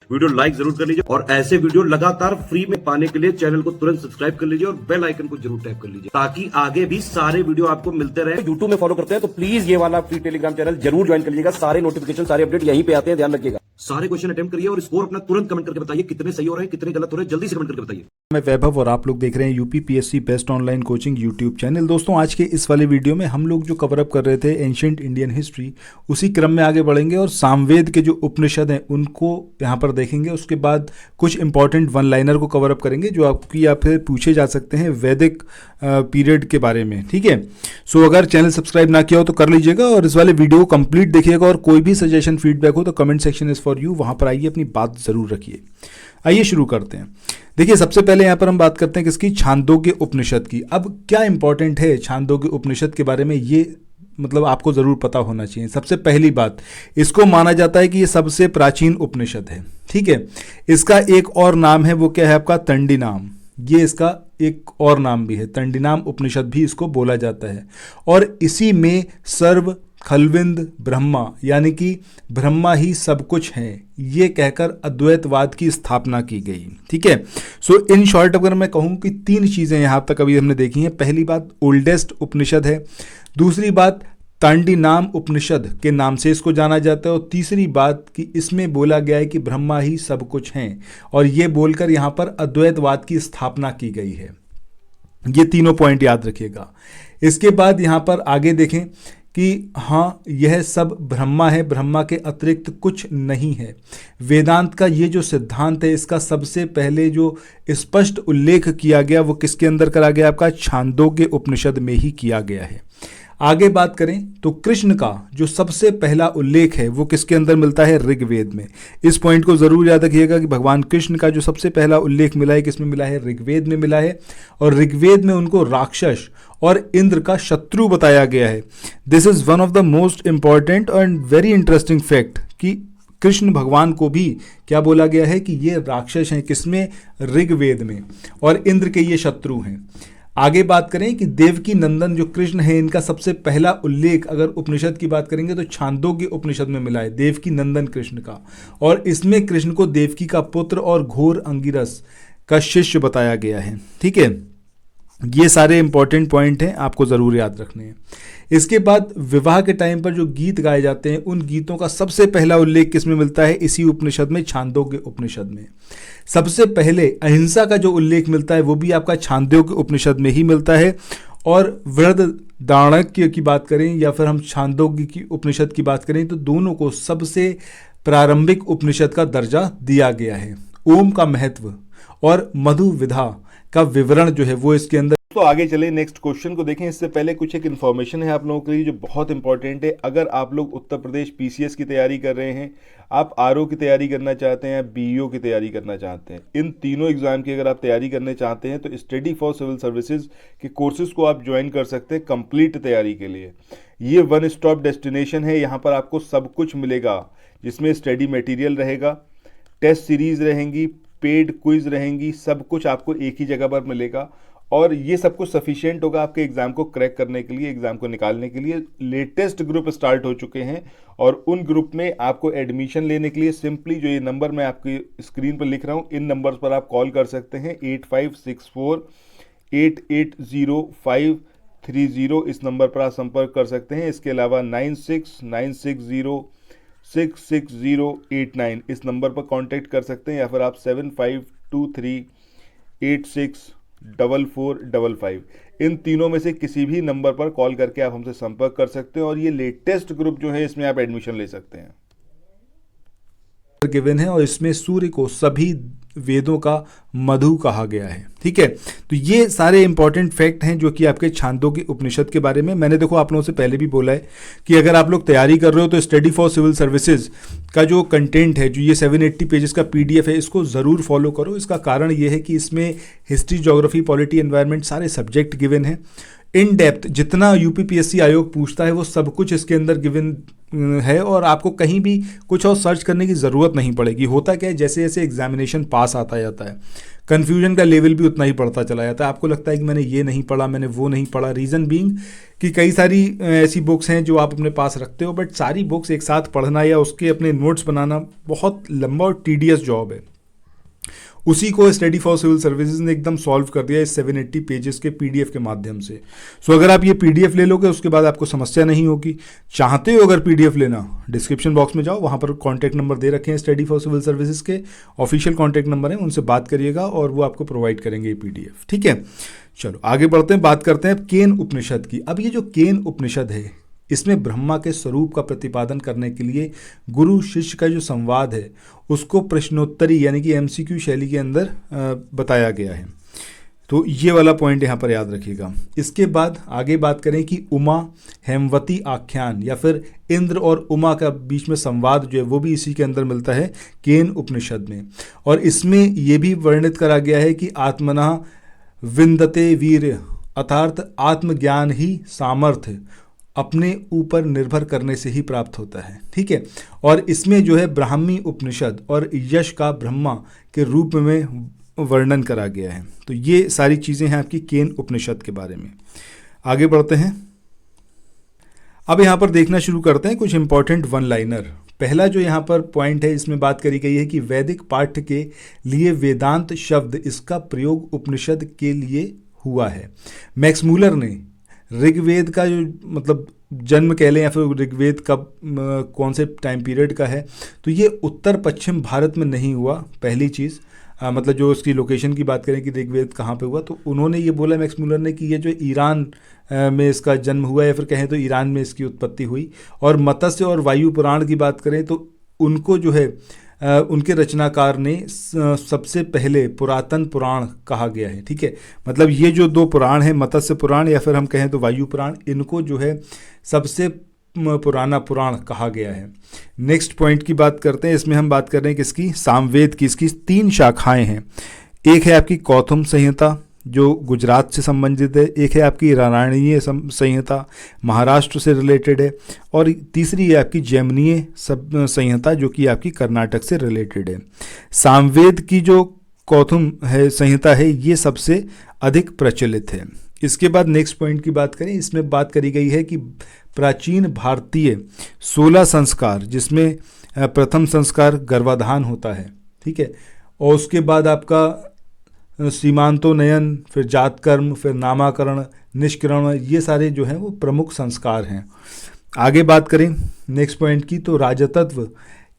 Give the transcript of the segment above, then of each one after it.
Video like जरूर कर लीजिए और ऐसे वीडियो लगातार फ्री में पाने के लिए चैनल को तुरंत सब्सक्राइब कर लीजिए और बेल आइकन को जरूर टैप कर लीजिए ताकि आगे भी सारे वीडियो आपको मिलते रहे। यूट्यूब में फॉलो करते हैं तो प्लीज ये वाला फ्री टेलीग्राम चैनल जरूर ज्वाइन कर लीजिएगा। सारे नोटिफिकेशन सारे अपडेट यहीं पे आते हैं, ध्यान रखिएगा। सारे क्वेश्चन अटेम्प्ट करिए और स्कोर अपना तुरंत कमेंट करके बताइए कितने सही हो रहे हैं कितने गलत हो रहे हैं, जल्दी से कमेंट करके बताइए। मैं वैभव और आप लोग देख रहे हैं UPPSC best online coaching YouTube channel. दोस्तों आज के इस वाले वीडियो में हम लोग जो कवर अप कर रहे थे एंशिएंट इंडियन हिस्ट्री, उसी क्रम में आगे बढ़ेंगे और सामवेद के जो उपनिषद हैं उनको यहाँ पर देखेंगे। उसके बाद कुछ इंपॉर्टेंट वन लाइनर को कवर अप करेंगे जो आपकी या फिर पूछे जा सकते हैं वैदिक पीरियड के बारे में। ठीक है, सो अगर चैनल सब्सक्राइब ना किया हो तो कर लीजिएगा और इस वाले वीडियो को कंप्लीट देखिएगा और कोई भी सजेशन फीडबैक हो तो comment section is for you, वहाँ पर आइए अपनी बात ज़रूर रखिए। आइए शुरू करते हैं। देखिए सबसे पहले यहाँ पर हम बात करते हैं किसकी, छांदोग्य उपनिषद की। अब क्या इंपॉर्टेंट है छांदोग्य उपनिषद के बारे में, ये मतलब आपको ज़रूर पता होना चाहिए। सबसे पहली बात, इसको माना जाता है कि ये सबसे प्राचीन उपनिषद है। ठीक है, इसका एक और नाम है, वो क्या है आपका तंडिनाम। ये इसका एक और नाम भी है, तंडिनाम उपनिषद भी इसको बोला जाता है। और इसी में सर्व खलविंद ब्रह्मा यानी कि ब्रह्मा ही सब कुछ है, ये कहकर अद्वैतवाद की स्थापना की गई। ठीक है, सो इन शॉर्ट अगर मैं कहूँ कि तीन चीज़ें यहाँ तक अभी हमने देखी हैं। पहली बात ओल्डेस्ट उपनिषद है, दूसरी बात तांडीनाम उपनिषद के नाम से इसको जाना जाता है और तीसरी बात कि इसमें बोला गया है कि ब्रह्मा ही सब कुछ हैं और ये बोलकर यहाँ पर अद्वैतवाद की स्थापना की गई है। ये तीनों पॉइंट याद रखिएगा। इसके बाद यहाँ पर आगे देखें कि हाँ यह सब ब्रह्मा है, ब्रह्मा के अतिरिक्त कुछ नहीं है। वेदांत का ये जो सिद्धांत है इसका सबसे पहले जो स्पष्ट उल्लेख किया गया वो किसके अंदर करा गया, आपका छांदोग्य उपनिषद में ही किया गया है। आगे बात करें तो कृष्ण का जो सबसे पहला उल्लेख है वो किसके अंदर मिलता है, ऋग्वेद में। इस पॉइंट को जरूर याद रखिएगा कि भगवान कृष्ण का जो सबसे पहला उल्लेख मिला है किसमें मिला है, ऋग्वेद में मिला है। और ऋग्वेद में उनको राक्षस और इंद्र का शत्रु बताया गया है। This is one of the most important and very interesting fact कि कृष्ण भगवान को भी क्या बोला गया है कि ये राक्षस हैं, किसमें, ऋग्वेद में, और इंद्र के ये शत्रु हैं। आगे बात करें कि देवकी नंदन जो कृष्ण है इनका सबसे पहला उल्लेख अगर उपनिषद की बात करेंगे तो छांदोग्य उपनिषद में मिला है, देवकी नंदन कृष्ण का। और इसमें कृष्ण को देवकी का पुत्र और घोर अंगिरस का शिष्य बताया गया है। ठीक है, ये सारे इंपॉर्टेंट पॉइंट हैं, आपको ज़रूर याद रखने हैं। इसके बाद विवाह के टाइम पर जो गीत गाए जाते हैं उन गीतों का सबसे पहला उल्लेख किसमें मिलता है, इसी उपनिषद में, छांदोग्य उपनिषद में। सबसे पहले अहिंसा का जो उल्लेख मिलता है वो भी आपका छांदोग्य उपनिषद में ही मिलता है। और बृहदारण्यक की बात करें या फिर हम छांदोग्य की उपनिषद की बात करें तो दोनों को सबसे प्रारंभिक उपनिषद का दर्जा दिया गया है। ओम का महत्व और मधु विधा का विवरण जो है वो इसके अंदर। तो आगे चले नेक्स्ट क्वेश्चन को देखें। इससे पहले कुछ एक इन्फॉर्मेशन है आप लोगों के लिए जो बहुत इंपॉर्टेंट है। अगर आप लोग उत्तर प्रदेश पीसीएस की तैयारी कर रहे हैं, आप आरओ की तैयारी करना चाहते हैं, बीईओ की तैयारी करना चाहते हैं, इन तीनों एग्जाम की अगर आप तैयारी करने चाहते हैं तो स्टडी फॉर सिविल सर्विसेज के कोर्सेज को आप ज्वाइन कर सकते हैं कंप्लीट तैयारी के लिए। ये वन स्टॉप डेस्टिनेशन है, यहाँ पर आपको सब कुछ मिलेगा जिसमें स्टडी मटेरियल रहेगा, टेस्ट सीरीज रहेंगी, पेड क्विज रहेंगी, सब कुछ आपको एक ही जगह पर मिलेगा। और ये सब कुछ सफिशिएंट होगा आपके एग्जाम को क्रैक करने के लिए, एग्जाम को निकालने के लिए। लेटेस्ट ग्रुप स्टार्ट हो चुके हैं और उन ग्रुप में आपको एडमिशन लेने के लिए सिंपली जो ये नंबर मैं आपकी स्क्रीन पर लिख रहा हूँ इन नंबर्स पर आप कॉल कर सकते हैं। 8564880530 इस नंबर पर आप संपर्क कर सकते हैं। इसके अलावा 9696066089 इस नंबर पर कांटेक्ट कर सकते हैं या फिर आप 7523864455 इन तीनों में से किसी भी नंबर पर कॉल करके आप हमसे संपर्क कर सकते हैं और ये लेटेस्ट ग्रुप जो है इसमें आप एडमिशन ले सकते हैं। गिवन है और इसमें सूर्य को सभी वेदों का मधु कहा गया है। ठीक है, तो ये सारे इंपॉर्टेंट फैक्ट हैं जो कि आपके छांदोग्य उपनिषद के बारे में। मैंने देखो आप लोगों से पहले भी बोला है कि अगर आप लोग तैयारी कर रहे हो तो स्टडी फॉर सिविल सर्विसेज का जो कंटेंट है, जो ये 780 पेजेस का पीडीएफ है, इसको ज़रूर फॉलो करो। इसका कारण ये है कि इसमें हिस्ट्री, ज्योग्राफी, पॉलिटी, एनवायरनमेंट सारे सब्जेक्ट गिवन हैं। इन डेप्थ जितना यूपीपीएससी आयोग पूछता है वो सब कुछ इसके अंदर गिवन है और आपको कहीं भी कुछ और सर्च करने की ज़रूरत नहीं पड़ेगी। होता क्या है, जैसे जैसे एग्जामिनेशन पास आता जाता है कन्फ्यूजन का लेवल भी उतना ही बढ़ता चला जाता है। आपको लगता है कि मैंने ये नहीं पढ़ा, मैंने वो नहीं पढ़ा। रीज़न बीइंग कि कई सारी ऐसी बुक्स हैं जो आप अपने पास रखते हो, बट सारी बुक्स एक साथ पढ़ना या उसके अपने नोट्स बनाना बहुत लंबा और टीडियस जॉब है। उसी को स्टडी फॉर सिविल सर्विसेज ने एकदम सॉल्व कर दिया इस 780 पेजेस के पीडीएफ के माध्यम से। सो अगर आप ये पीडीएफ ले लोगे उसके बाद आपको समस्या नहीं होगी। चाहते हो अगर पीडीएफ लेना, डिस्क्रिप्शन बॉक्स में जाओ, वहाँ पर कॉन्टैक्ट नंबर दे रखे हैं स्टडी फॉर सिविल सर्विसेज के, ऑफिशियल कॉन्टैक्ट नंबर है, उनसे बात करिएगा और वो आपको प्रोवाइड करेंगे ये पीडीएफ। ठीक है, चलो आगे बढ़ते हैं, बात करते हैं अब केन उपनिषद की। अब ये जो केन उपनिषद है, इसमें ब्रह्मा के स्वरूप का प्रतिपादन करने के लिए गुरु शिष्य का जो संवाद है उसको प्रश्नोत्तरी यानी कि एमसीक्यू शैली के अंदर बताया गया है। तो ये वाला पॉइंट यहाँ पर याद रखिएगा। इसके बाद आगे बात करें कि उमा हेमवती आख्यान या फिर इंद्र और उमा का बीच में संवाद जो है वो भी इसी के अंदर मिलता है केन उपनिषद में। और इसमें ये भी वर्णित करा गया है कि आत्मना विंदते वीर, अर्थात आत्मज्ञान ही सामर्थ्य अपने ऊपर निर्भर करने से ही प्राप्त होता है। ठीक है, और इसमें जो है ब्राह्मी उपनिषद और यश का ब्रह्मा के रूप में वर्णन करा गया है। तो ये सारी चीज़ें हैं आपकी केन उपनिषद के बारे में। आगे बढ़ते हैं, अब यहाँ पर देखना शुरू करते हैं कुछ इंपॉर्टेंट वन लाइनर। पहला जो यहाँ पर पॉइंट है इसमें बात करी गई है कि वैदिक पाठ्य के लिए वेदांत शब्द, इसका प्रयोग उपनिषद के लिए हुआ है। मैक्स मूलर ने ऋग्वेद का जो मतलब जन्म कह लें या फिर ऋग्वेद कब कौन से टाइम पीरियड का है, तो ये उत्तर पश्चिम भारत में नहीं हुआ। पहली चीज़ मतलब जो उसकी लोकेशन की बात करें कि ऋग्वेद कहाँ पे हुआ, तो उन्होंने ये बोला मैक्स मूलर ने कि ये जो ईरान में इसका जन्म हुआ या फिर कहें तो ईरान में इसकी उत्पत्ति हुई। और मत्स्य और वायु पुराण की बात करें तो उनको जो है उनके रचनाकार ने सबसे पहले पुरातन पुराण कहा गया है। ठीक है, मतलब ये जो दो पुराण हैं, मत्स्य पुराण या फिर हम कहें तो वायु पुराण, इनको जो है सबसे पुराना पुराण कहा गया है। नेक्स्ट पॉइंट की बात करते हैं, इसमें हम बात कर रहे हैं किसकी, सामवेद की। इसकी 3 शाखाएं हैं। एक है आपकी कौथुम संहिता जो गुजरात से संबंधित है, एक है आपकी रामायणीय संहिता महाराष्ट्र से रिलेटेड है, और तीसरी है आपकी जैमिनीय संहिता जो कि आपकी कर्नाटक से रिलेटेड है। सामवेद की जो कौथुम है संहिता है ये सबसे अधिक प्रचलित है। इसके बाद नेक्स्ट पॉइंट की बात करें, इसमें बात करी गई है कि प्राचीन भारतीय 16 संस्कार, जिसमें प्रथम संस्कार गर्भाधान होता है। ठीक है, और उसके बाद आपका सीमांतोन्नयन, फिर जातकर्म, फिर नामाकरण, निष्करण, ये सारे जो हैं वो प्रमुख संस्कार हैं। आगे बात करें नेक्स्ट पॉइंट की, तो राजतत्व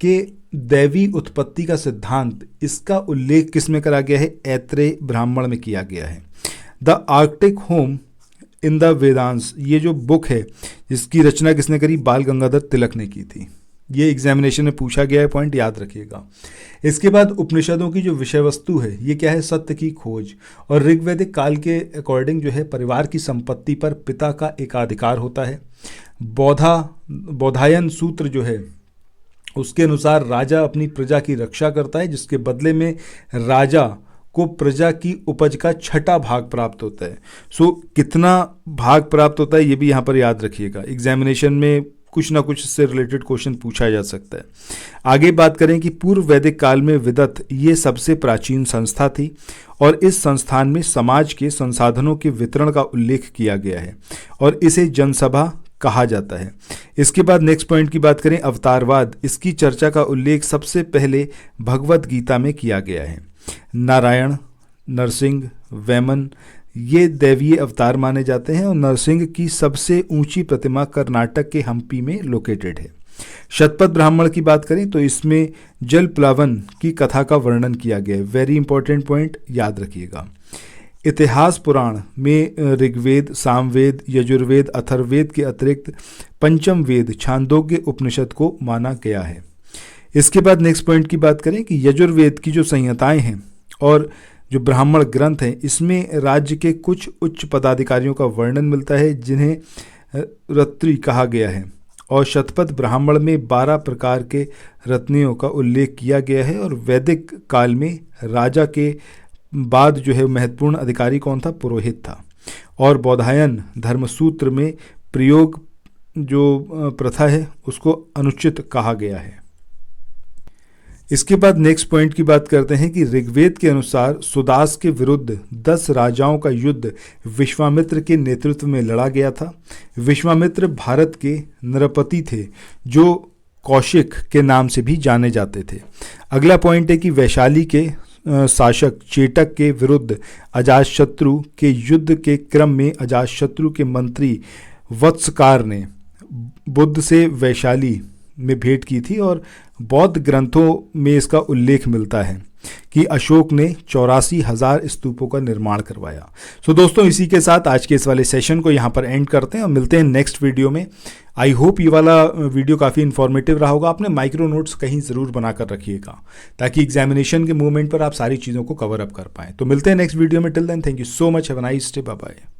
के दैवी उत्पत्ति का सिद्धांत, इसका उल्लेख किस में करा गया है, ऐत्रेय ब्राह्मण में किया गया है। The Arctic home in the Vedas, ये जो बुक है इसकी रचना किसने करी, बाल गंगाधर तिलक ने की थी। ये एग्जामिनेशन में पूछा गया है, पॉइंट याद रखिएगा। इसके बाद उपनिषदों की जो विषय वस्तु है ये क्या है, सत्य की खोज। और ऋग्वैदिक काल के अकॉर्डिंग जो है परिवार की संपत्ति पर पिता का एकाधिकार होता है। बौधायन सूत्र जो है उसके अनुसार राजा अपनी प्रजा की रक्षा करता है, जिसके बदले में राजा को प्रजा की उपज का 6ठा भाग प्राप्त होता है। सो कितना भाग प्राप्त होता है ये भी यहाँ पर याद रखिएगा। एग्जामिनेशन में कुछ ना कुछ इससे रिलेटेड क्वेश्चन पूछा जा सकता है। आगे बात करें कि पूर्व वैदिक काल में विदत ये सबसे प्राचीन संस्था थी और इस संस्थान में समाज के संसाधनों के वितरण का उल्लेख किया गया है और इसे जनसभा कहा जाता है। इसके बाद नेक्स्ट पॉइंट की बात करें, अवतारवाद, इसकी चर्चा का उल्लेख सबसे पहले भगवत गीता में किया गया है। नारायण, नरसिंह, वैमन ये दैवीय अवतार माने जाते हैं और नरसिंह की सबसे ऊंची प्रतिमा कर्नाटक के हम्पी में लोकेटेड है। शतपथ ब्राह्मण की बात करें तो इसमें जल प्लावन की कथा का वर्णन किया गया है। वेरी इंपॉर्टेंट पॉइंट याद रखिएगा। इतिहास पुराण में ऋग्वेद, सामवेद, यजुर्वेद, अथर्ववेद के अतिरिक्त पंचम वेद छांदोग्य उपनिषद को माना गया है। इसके बाद नेक्स्ट पॉइंट की बात करें कि यजुर्वेद की जो संहिताएं हैं और जो ब्राह्मण ग्रंथ हैं इसमें राज्य के कुछ उच्च पदाधिकारियों का वर्णन मिलता है जिन्हें रत्रि कहा गया है। और शतपथ ब्राह्मण में 12 प्रकार के रत्नियों का उल्लेख किया गया है और वैदिक काल में राजा के बाद जो है महत्वपूर्ण अधिकारी कौन था, पुरोहित था। और बौधायन धर्मसूत्र में प्रयोग जो प्रथा है उसको अनुचित कहा गया है। इसके बाद नेक्स्ट पॉइंट की बात करते हैं कि ऋग्वेद के अनुसार सुदास के विरुद्ध 10 राजाओं का युद्ध विश्वामित्र के नेतृत्व में लड़ा गया था। विश्वामित्र भारत के नृपति थे जो कौशिक के नाम से भी जाने जाते थे। अगला पॉइंट है कि वैशाली के शासक चेटक के विरुद्ध अजातशत्रु के युद्ध के क्रम में अजातशत्रु के मंत्री वत्सकार ने बुद्ध से वैशाली में भेंट की थी और बौद्ध ग्रंथों में इसका उल्लेख मिलता है कि अशोक ने 84,000 स्तूपों का निर्माण करवाया। सो दोस्तों, इसी के साथ आज के इस वाले सेशन को यहाँ पर एंड करते हैं और मिलते हैं नेक्स्ट वीडियो में। आई होप ये वाला वीडियो काफ़ी इन्फॉर्मेटिव रहा होगा। आपने माइक्रो नोट्स कहीं ज़रूर बनाकर रखिएगा ताकि एग्जामिनेशन के मोमेंट पर आप सारी चीज़ों को कवर अप कर पाएँ। तो मिलते हैं नेक्स्ट वीडियो में। Till then, thank you so much. Have a nice day. Bye bye.